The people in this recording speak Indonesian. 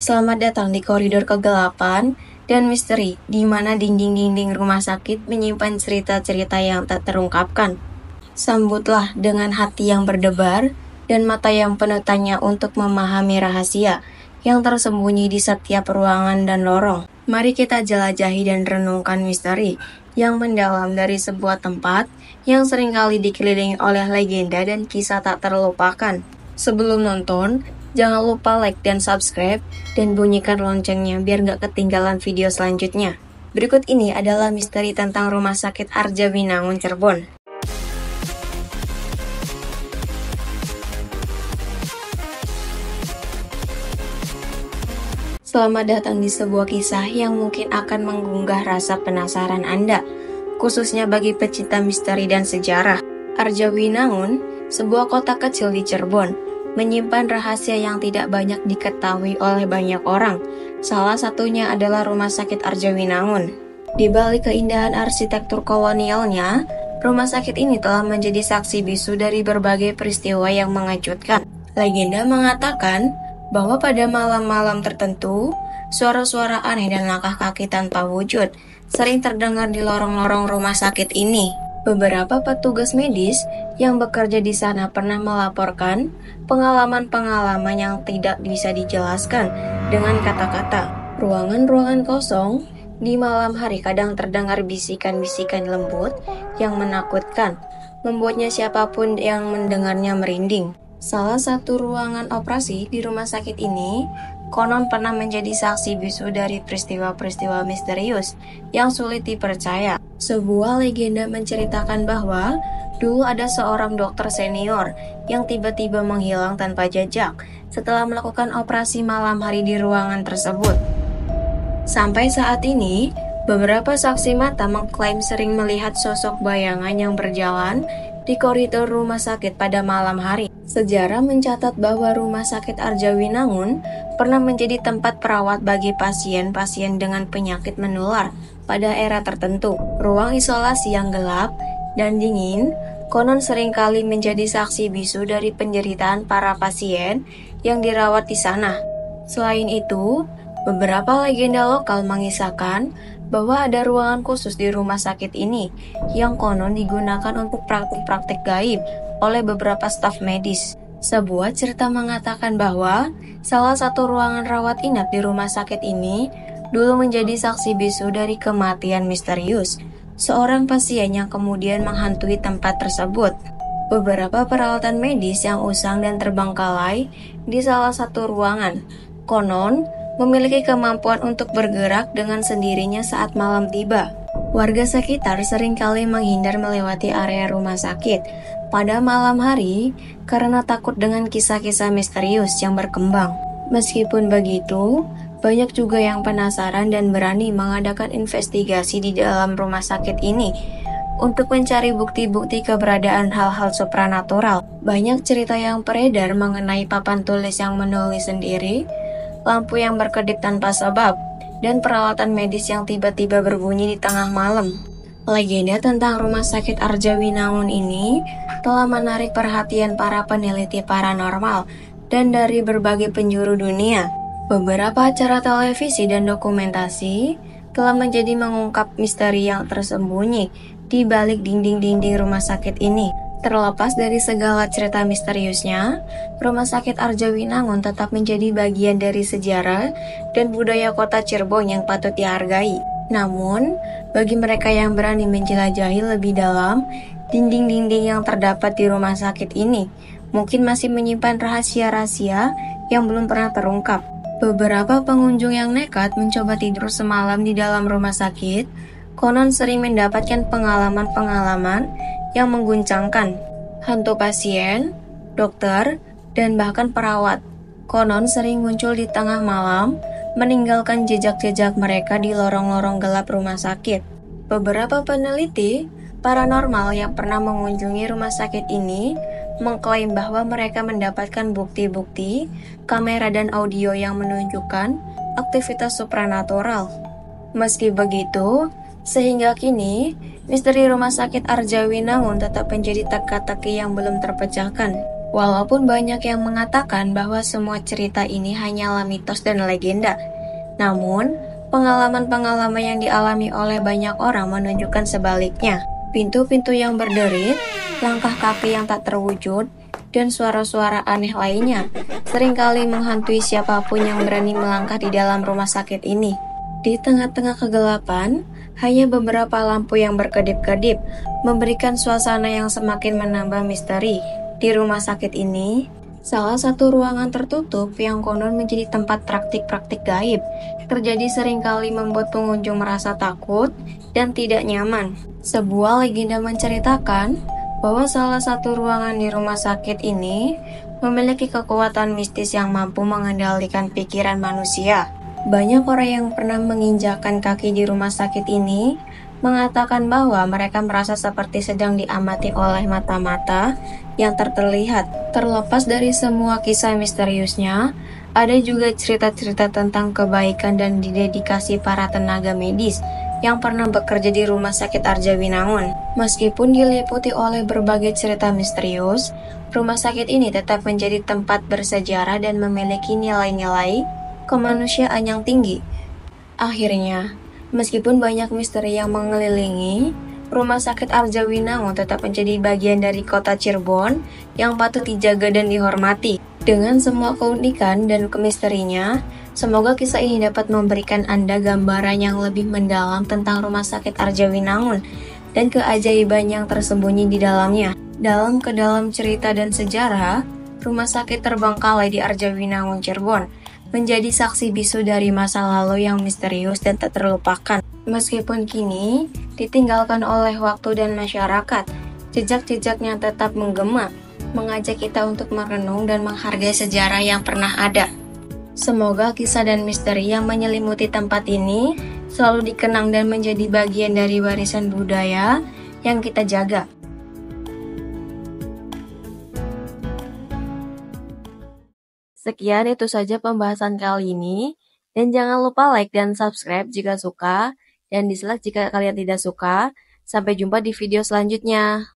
Selamat datang di koridor kegelapan dan misteri, di mana dinding-dinding rumah sakit menyimpan cerita-cerita yang tak terungkapkan. Sambutlah dengan hati yang berdebar dan mata yang penuh tanya untuk memahami rahasia yang tersembunyi di setiap ruangan dan lorong. Mari kita jelajahi dan renungkan misteri yang mendalam dari sebuah tempat yang seringkali dikelilingi oleh legenda dan kisah tak terlupakan. Sebelum nonton, jangan lupa like dan subscribe dan bunyikan loncengnya biar gak ketinggalan video selanjutnya. Berikut ini adalah misteri tentang Rumah Sakit Arjawinangun Cirebon. Selamat datang di sebuah kisah yang mungkin akan menggugah rasa penasaran Anda, khususnya bagi pecinta misteri dan sejarah. Arjawinangun, sebuah kota kecil di Cirebon, menyimpan rahasia yang tidak banyak diketahui oleh banyak orang. Salah satunya adalah Rumah Sakit Arjawinangun. Di balik keindahan arsitektur kolonialnya, rumah sakit ini telah menjadi saksi bisu dari berbagai peristiwa yang mengejutkan. Legenda mengatakan bahwa pada malam-malam tertentu, suara-suara aneh dan langkah kaki tanpa wujud sering terdengar di lorong-lorong rumah sakit ini. Beberapa petugas medis yang bekerja di sana pernah melaporkan pengalaman-pengalaman yang tidak bisa dijelaskan dengan kata-kata. Ruangan-ruangan kosong di malam hari kadang terdengar bisikan-bisikan lembut yang menakutkan, membuatnya siapapun yang mendengarnya merinding. Salah satu ruangan operasi di rumah sakit ini konon pernah menjadi saksi bisu dari peristiwa-peristiwa misterius yang sulit dipercaya. Sebuah legenda menceritakan bahwa dulu ada seorang dokter senior yang tiba-tiba menghilang tanpa jejak setelah melakukan operasi malam hari di ruangan tersebut. Sampai saat ini, beberapa saksi mata mengklaim sering melihat sosok bayangan yang berjalan di koridor rumah sakit pada malam hari. Sejarah mencatat bahwa Rumah Sakit Arjawinangun pernah menjadi tempat perawat bagi pasien-pasien dengan penyakit menular pada era tertentu. Ruang isolasi yang gelap dan dingin konon seringkali menjadi saksi bisu dari penderitaan para pasien yang dirawat di sana. Selain itu, beberapa legenda lokal mengisahkan bahwa ada ruangan khusus di rumah sakit ini yang konon digunakan untuk praktik-praktik gaib oleh beberapa staf medis. Sebuah cerita mengatakan bahwa salah satu ruangan rawat inap di rumah sakit ini dulu menjadi saksi bisu dari kematian misterius seorang pasien yang kemudian menghantui tempat tersebut. Beberapa peralatan medis yang usang dan terbengkalai di salah satu ruangan konon memiliki kemampuan untuk bergerak dengan sendirinya saat malam tiba. Warga sekitar seringkali menghindar melewati area rumah sakit pada malam hari karena takut dengan kisah-kisah misterius yang berkembang. Meskipun begitu, banyak juga yang penasaran dan berani mengadakan investigasi di dalam rumah sakit ini untuk mencari bukti-bukti keberadaan hal-hal supranatural. Banyak cerita yang beredar mengenai papan tulis yang menulis sendiri, lampu yang berkedip tanpa sebab, dan peralatan medis yang tiba-tiba berbunyi di tengah malam. Legenda tentang Rumah Sakit Arjawinangun ini telah menarik perhatian para peneliti paranormal dan dari berbagai penjuru dunia. Beberapa acara televisi dan dokumentasi telah menjadi mengungkap misteri yang tersembunyi di balik dinding-dinding rumah sakit ini. Terlepas dari segala cerita misteriusnya, Rumah Sakit Arjawinangun tetap menjadi bagian dari sejarah dan budaya kota Cirebon yang patut dihargai. Namun, bagi mereka yang berani menjelajahi lebih dalam, dinding-dinding yang terdapat di rumah sakit ini mungkin masih menyimpan rahasia-rahasia yang belum pernah terungkap. Beberapa pengunjung yang nekat mencoba tidur semalam di dalam rumah sakit konon sering mendapatkan pengalaman-pengalaman yang mengguncangkan. Hantu pasien, dokter, dan bahkan perawat konon sering muncul di tengah malam, meninggalkan jejak-jejak mereka di lorong-lorong gelap rumah sakit. Beberapa peneliti paranormal yang pernah mengunjungi rumah sakit ini mengklaim bahwa mereka mendapatkan bukti-bukti kamera dan audio yang menunjukkan aktivitas supranatural. Meski begitu, sehingga kini, misteri Rumah Sakit Arjawinangun tetap menjadi teka-teki yang belum terpecahkan. Walaupun banyak yang mengatakan bahwa semua cerita ini hanyalah mitos dan legenda, namun pengalaman-pengalaman yang dialami oleh banyak orang menunjukkan sebaliknya. Pintu-pintu yang berderit, langkah kaki yang tak terwujud, dan suara-suara aneh lainnya seringkali menghantui siapapun yang berani melangkah di dalam rumah sakit ini. Di tengah-tengah kegelapan, hanya beberapa lampu yang berkedip-kedip memberikan suasana yang semakin menambah misteri. Di rumah sakit ini, salah satu ruangan tertutup yang konon menjadi tempat praktik-praktik gaib, terjadi seringkali membuat pengunjung merasa takut dan tidak nyaman. Sebuah legenda menceritakan bahwa salah satu ruangan di rumah sakit ini memiliki kekuatan mistis yang mampu mengendalikan pikiran manusia. Banyak orang yang pernah menginjakan kaki di rumah sakit ini mengatakan bahwa mereka merasa seperti sedang diamati oleh mata-mata yang tak terlihat. Terlepas dari semua kisah misteriusnya, ada juga cerita-cerita tentang kebaikan dan dedikasi para tenaga medis yang pernah bekerja di Rumah Sakit Arjawinangun. Meskipun diliputi oleh berbagai cerita misterius, rumah sakit ini tetap menjadi tempat bersejarah dan memiliki nilai-nilai kemanusiaan yang tinggi. Akhirnya, meskipun banyak misteri yang mengelilingi, Rumah Sakit Arjawinangun tetap menjadi bagian dari kota Cirebon yang patut dijaga dan dihormati. Dengan semua keunikan dan kemisterinya, semoga kisah ini dapat memberikan Anda gambaran yang lebih mendalam tentang Rumah Sakit Arjawinangun dan keajaiban yang tersembunyi di dalamnya. Dalam cerita dan sejarah, Rumah Sakit Terbengkalai di Arjawinangun, Cirebon menjadi saksi bisu dari masa lalu yang misterius dan tak terlupakan. Meskipun kini ditinggalkan oleh waktu dan masyarakat, jejak-jejaknya tetap menggema, mengajak kita untuk merenung dan menghargai sejarah yang pernah ada. Semoga kisah dan misteri yang menyelimuti tempat ini selalu dikenang dan menjadi bagian dari warisan budaya yang kita jaga. Sekian itu saja pembahasan kali ini, dan jangan lupa like dan subscribe jika suka, dan dislike jika kalian tidak suka. Sampai jumpa di video selanjutnya.